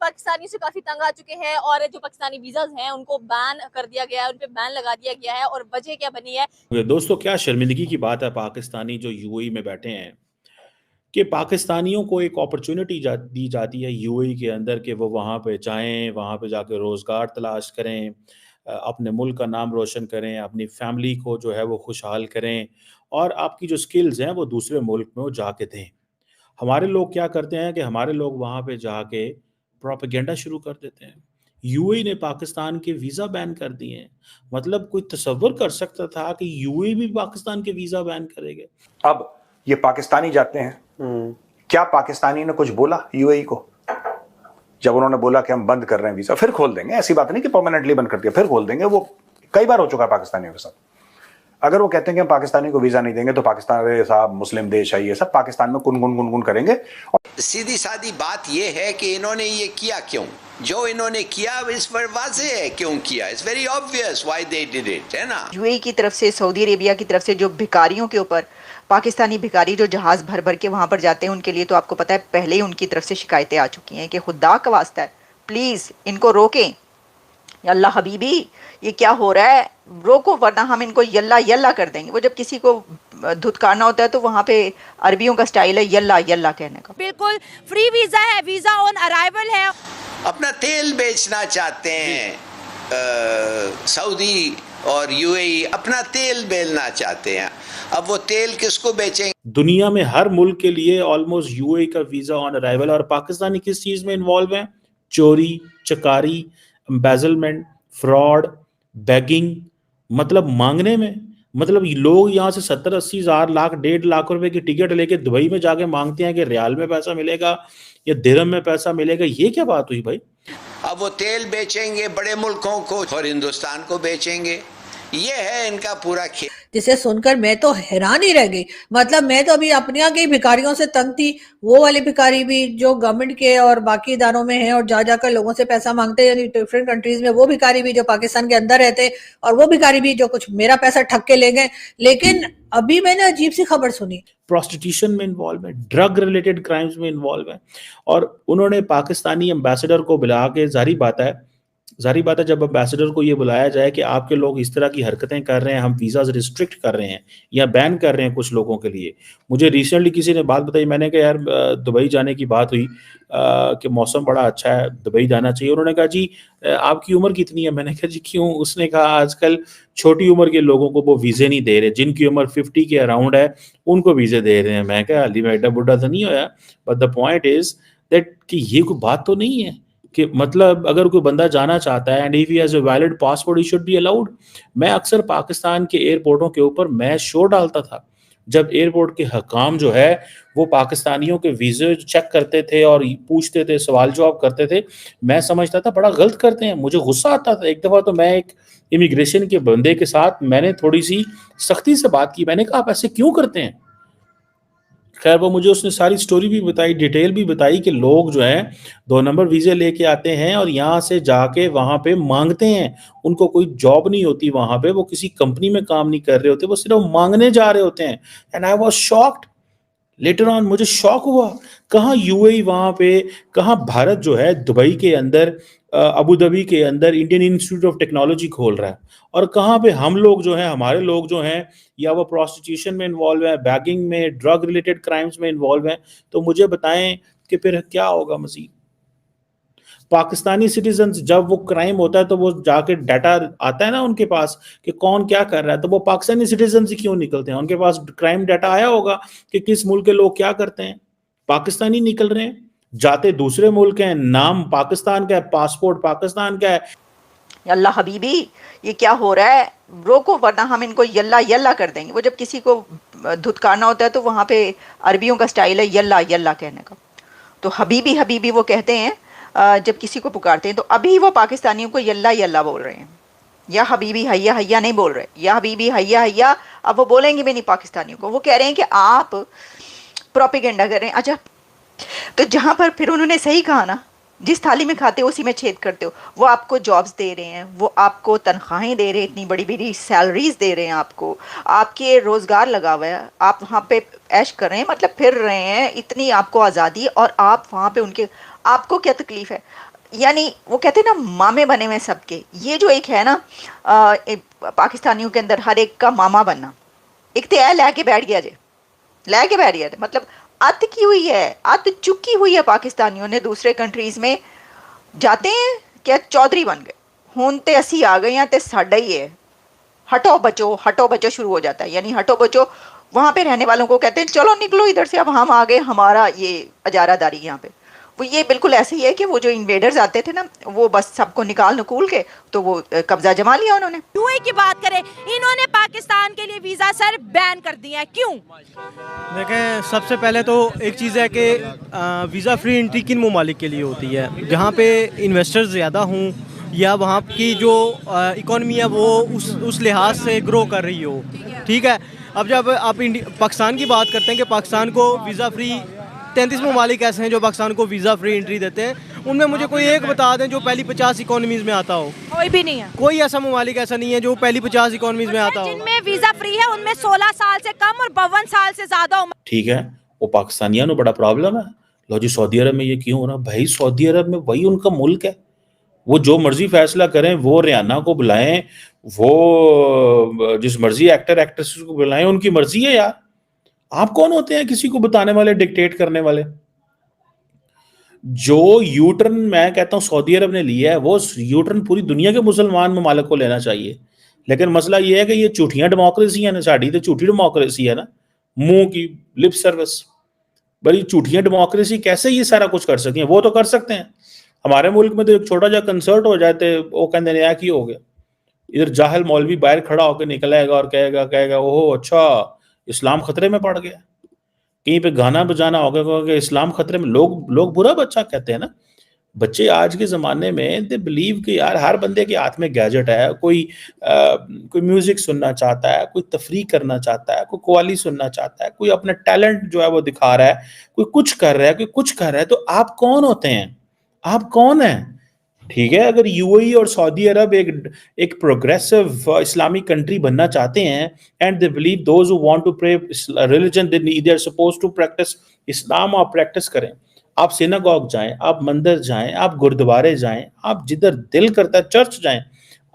पाकिस्तानी से काफी तंग आ चुके हैं और जो पाकिस्तानी वीजाज हैं उनको बैन कर दिया गया है, उन पे बैन लगा दिया गया है। और वजह क्या बनी है? दोस्तों, क्या शर्मिंदगी की बात है पाकिस्तानी जो यूएई में बैठे हैं कि पाकिस्तानियों को एक अपॉर्चुनिटी दी जाती है यूएई के अंदर कि वो वहाँ पे जाएं, वहाँ पे जाके रोज़गार तलाश करें, अपने मुल्क का नाम रोशन करें, अपनी फैमिली को जो है वो खुशहाल करें और आपकी जो स्किल्स हैं वो दूसरे मुल्क में वो जाके दें। हमारे लोग क्या करते हैं कि हमारे लोग वहाँ पे जाके प्रोपेगेंडा शुरू कर देते हैं। यूएई ने पाकिस्तान के वीज़ा बैन कर दिए हैं। मतलब कोई तसव्वुर कर सकता था कि यूएई भी पाकिस्तान के वीज़ा बैन करेंगे? अब ये पाकिस्तानी जाते हैं, क्या पाकिस्तानी ने कुछ बोला यूएई को? जब उन्होंने बोला कि हम बंद कर रहे हैं वीजा, फिर खोल देंगे, ऐसी बात नहीं कि परमानेंटली बंद कर दिया, फिर खोल देंगे, वो कई बार हो चुका है पाकिस्तानियों के साथ। अगर वो कहते हैं कि हम पाकिस्तानी को वीजा नहीं देंगे तो पाकिस्तान, अरे साहब मुस्लिम देश है, ये सब पाकिस्तान में गुन करेंगे। सीधी सादी बात ये है कि इन्होंने ये किया क्यों, जो इन्होंने किया इस पर वाज़ेह है क्यों किया, it's very obvious why they did it, है ना। यूएई की तरफ से, सऊदी अरेबिया की तरफ से जो भिखारियों के ऊपर, पाकिस्तानी भिखारी जो जहाज भर भर के वहां पर जाते हैं, उनके लिए तो आपको पता है पहले ही उनकी तरफ से शिकायतें आ चुकी हैं कि खुदा का वास्ता है प्लीज इनको रोकें, अल्लाह हबीबी ये क्या हो रहा है, रोको वरना हम इनको यल्ला यल्ला कर देंगे। वो जब किसी को धुतकारना होता है तो वहाँ पे अरबियों का स्टाइल है यल्ला यल्ला कहने का। बिल्कुल फ्री वीजा है, वीजा ऑन अराइवल है। अपना तेल बेचना चाहते हैं सऊदी और यूएई, अपना तेल बेचना चाहते हैं। अब वो तेल किसको बेचेंगे? दुनिया में हर मुल्क के लिए ऑलमोस्ट यूएई का वीजा ऑन अराइवल। और पाकिस्तानी किस चीज में इन्वॉल्व है? चोरी, चकारी, एम्बेजलमेंट, फ्रॉड, बैगिंग, मतलब मांगने में। मतलब लोग यहाँ से 70-80 हज़ार, लाख, 1.5 लाख रुपए की टिकट लेके दुबई में जाके मांगते हैं कि रियाल में पैसा मिलेगा या दिरहम में पैसा मिलेगा। ये क्या बात हुई भाई? अब वो तेल बेचेंगे बड़े मुल्कों को और हिंदुस्तान को बेचेंगे, ये है इनका पूरा खेल। जिसे सुनकर मैं तो हैरान ही रह गई। मतलब मैं तो अभी अपने यहाँ के भिखारियों से तंग थी, वो वाले भिखारी भी जो गवर्नमेंट के और बाकी इदारों में हैं और जा जाकर लोगों से पैसा मांगते हैं, यानी डिफरेंट कंट्रीज में, वो भिखारी भी जो पाकिस्तान के अंदर रहते, और वो भिखारी भी जो कुछ मेरा पैसा ठग के ले गए। लेकिन अभी मैंने अजीब सी खबर सुनी, प्रोस्टिट्यूशन में इन्वॉल्व है, ड्रग रिलेटेड क्राइम्स में इन्वॉल्व है। और उन्होंने पाकिस्तानी एम्बेसडर को बुला के, जाहिर बात है जब एम्बेसडर को ये बुलाया जाए कि आपके लोग इस तरह की हरकतें कर रहे हैं, हम वीज़ाज रिस्ट्रिक्ट कर रहे हैं या बैन कर रहे हैं कुछ लोगों के लिए। मुझे रिसेंटली किसी ने बात बताई, मैंने कहा यार दुबई जाने की बात हुई कि मौसम बड़ा अच्छा है, दुबई जाना चाहिए। उन्होंने कहा जी आपकी उम्र कितनी है? मैंने कहा जी क्यों? उसने कहा आजकल छोटी उम्र के लोगों को वो वीज़े नहीं दे रहे, जिनकी उम्र 50 के अराउंड है उनको वीज़े दे रहे हैं। मैं कहा अली मैं एडा बुढ़ा तो नहीं होया, but the point is that कि ये कोई बात तो नहीं है कि मतलब अगर कोई बंदा जाना चाहता है and if he has a valid passport he should be allowed. मैं अक्सर पाकिस्तान के एयरपोर्टों के ऊपर मैं शो डालता था जब एयरपोर्ट के हकाम जो है वो पाकिस्तानियों के वीज़े चेक करते थे और पूछते थे, सवाल जवाब करते थे। मैं समझता था बड़ा गलत करते हैं, मुझे गुस्सा आता था। एक दफ़ा तो मैं एक इमिग्रेशन के बंदे के साथ मैंने थोड़ी सी सख्ती से बात की, मैंने कहा आप ऐसे क्यों करते हैं? खैर वो मुझे उसने सारी स्टोरी भी बताई, डिटेल भी बताई कि लोग जो हैं 2 नंबर वीज़े लेके आते हैं और यहाँ से जाके वहाँ पे मांगते हैं। उनको कोई जॉब नहीं होती वहाँ पे, वो किसी कंपनी में काम नहीं कर रहे होते, वो सिर्फ मांगने जा रहे होते हैं। And I was shocked later on, मुझे शौक हुआ। कहाँ यूएई वहाँ पे, कहाँ भारत जो है दुबई के अंदर, अबू धाबी के अंदर इंडियन इंस्टीट्यूट ऑफ टेक्नोलॉजी खोल रहा है, और कहाँ पे हम लोग जो हैं, हमारे लोग जो हैं या वो प्रोस्टिट्यूशन में इन्वॉल्व है, बैगिंग में, ड्रग रिलेटेड क्राइम्स में इन्वॉल्व हैं। तो मुझे बताएं कि फिर क्या होगा मजीद? पाकिस्तानी सिटीजन जब वो क्राइम होता है तो वो जाके डाटा आता है ना उनके पास कि कौन क्या कर रहा है, तो वो पाकिस्तानी सिटीजन से क्यों निकलते हैं? उनके पास क्राइम डाटा आया होगा कि किस मुल्क के लोग क्या करते हैं। पाकिस्तानी निकल रहे हैं, जाते दूसरे मुल्क हैं, नाम पाकिस्तान का है, पासपोर्ट पाकिस्तान का है। अल्लाह हबीबी ये क्या हो रहा है, रोको वरना हम इनको यल्ला यल्ला कर देंगे। वो जब किसी को धुतकारना होता है तो वहाँ पे अरबियों का स्टाइल है यल्ला यल्ला कहने का। तो हबीबी हबीबी वो कहते हैं जब किसी को पुकारते हैं। तो अभी वो पाकिस्तानियों को यल्ला यल्ला बोल रहे हैं, या हबीबी हैया हैया नहीं बोल रहे, या हबीबी हैया हैया अब वो बोलेंगे भी नहीं पाकिस्तानियों को। वो कह रहे हैं कि आप प्रोपेगेंडा कर रहे हैं। अच्छा, तो जहाँ पर फिर उन्होंने सही कहा ना, जिस थाली में खाते हो उसी में छेद करते हो। वो आपको जॉब्स दे रहे हैं, वो आपको तनख्वाहें दे रहे हैं, इतनी बड़ी बड़ी सैलरीज दे रहे हैं आपको, आपके रोज़गार लगा हुआ है, आप वहाँ पे ऐश कर रहे हैं, मतलब फिर रहे हैं, इतनी आपको आज़ादी, और आप वहाँ पे उनके, आपको क्या तकलीफ़ है? यानी वो कहते हैं ना मामे बने हुए सबके, ये जो एक है ना पाकिस्तानियों के अंदर हर एक का मामा बनना, एक तो है लैके बैठ गया जे, लैके बैठ गया, मतलब अत की हुई है, अत चुकी हुई है पाकिस्तानियों ने दूसरे कंट्रीज में जाते हैं क्या चौधरी बन गए, हुन ते असी आ गए हैं ते साडा ही है, हटो बचो शुरू हो जाता है। यानी हटो बचो वहाँ पे रहने वालों को कहते हैं चलो निकलो इधर से, अब हम आ गए, हमारा ये अजारादारी यहाँ पे। वो ये बिल्कुल ऐसे ही है कि वो जो इन्वेडर्स आते थे ना, वो बस सबको निकाल नकूल के तो वो कब्जा जमा लिया उन्होंने। यूएई की बात करें, इन्होंने पाकिस्तान के लिए वीजा सर बैन कर दिया है, क्यों? देखें, सबसे पहले तो एक चीज़ है कि वीज़ा फ्री एंट्री किन ममालिक के लिए होती है, जहाँ पे इन्वेस्टर्स ज़्यादा हों या वहाँ की जो इकॉनमी है वो उस लिहाज से ग्रो कर रही हो, ठीक है। अब जब आप पाकिस्तान की बात करते हैं कि पाकिस्तान को वीज़ा फ्री 33 ममालिक ऐसे हैं जो पाकिस्तान को वीज़ा फ्री एंट्री देते हैं, उनमें मुझे कोई एक बता दें जो पहली 50 इकोनॉमीज़ में आता हो। कोई भी नहीं है, कोई ऐसा ममालिक ऐसा नहीं है जो पहली 50 इकोनॉमीज़ में आता हो। जिनमें वीजा फ्री है उनमें 16 साल से कम और 52 साल से ज्यादा उम्र। ठीक है, वो पाकिस्तानियों में बड़ा प्रॉब्लम है। लो जी, सऊदी अरब में ये क्यों हो रहा है भाई? सऊदी अरब में वही उनका मुल्क है, वो जो मर्जी फैसला करें, वो रियाना को बुलाएं, वो जिस मर्जी एक्टर एक्ट्रेस को बुलाएं, उनकी मर्जी है यार। आप कौन होते हैं किसी को बताने वाले, डिक्टेट करने वाले? जो यूटर्न मैं कहता हूं सऊदी अरब ने लिया है, वो यूटर्न पूरी दुनिया के मुसलमान ममालिक को लेना चाहिए। लेकिन मसला ये है कि ये झूठियां डेमोक्रेसी है ना, साड़ी तो झूठी डेमोक्रेसी है ना, मुंह की लिप सर्विस, बड़ी झूठियां डेमोक्रेसी कैसे ये सारा कुछ कर सकें? वो तो कर सकते हैं। हमारे मुल्क में तो एक छोटा सा कंसर्ट हो जाते, वो कहते नया की हो गया, इधर जाहिल मौलवी बाहर खड़ा होकर निकलेगा और कहेगा ओहो अच्छा इस्लाम खतरे में पड़ गया। कहीं पे गाना बजाना होगा कि इस्लाम खतरे में, लोग बुरा बच्चा कहते हैं ना। बच्चे आज के ज़माने में दे बिलीव कि यार हर बंदे के हाथ में गैजेट है, कोई म्यूज़िक सुनना चाहता है, कोई तफरीह करना चाहता है, कोई कव्वाली सुनना चाहता है, कोई अपना टैलेंट जो है वो दिखा रहा है, कोई कुछ कर रहा है, कोई कुछ कर रहा है। तो आप कौन होते हैं? आप कौन हैं? ठीक है, अगर यूएई और सऊदी अरब एक प्रोग्रेसिव इस्लामिक कंट्री बनना चाहते हैं and they believe those who want to pray religion they are supposed to practice Islam, आप प्रैक्टिस करें। आप सिनागॉग जाएं, आप मंदिर जाएं, आप गुरुद्वारे जाएं, आप जिधर दिल करता है चर्च जाएं।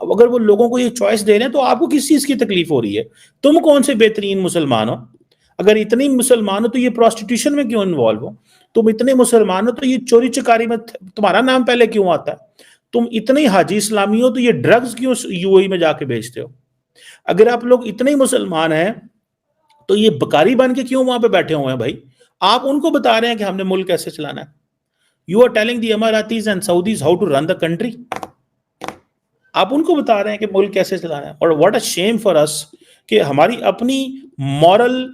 अब अगर वो लोगों को ये चॉइस दे रहे हैं तो आपको किस चीज की तकलीफ हो रही है? तुम कौन से बेहतरीन मुसलमान हो? अगर इतनी मुसलमान हो तो ये प्रोस्टिट्यूशन में क्यों इन्वॉल्व हो? तुम इतने मुसलमान हो तो ये चोरी चकारी में तुम्हारा नाम पहले क्यों आता है? तुम इतने हाजी इस्लामी हो तो ये ड्रग्स क्यों यूएई में जाके बेचते हो? अगर आप लोग इतने मुसलमान हैं तो ये बकारी बन के क्यों वहां पे बैठे हुए हैं भाई? आप उनको बता रहे हैं कि हमने मुल्क कैसे चलाना है। You are telling the Emiratis and Saudis how to run the country. आप उनको बता रहे हैं कि मुल्क कैसे चलाना है। और what a shame for us कि हमारी अपनी मॉरल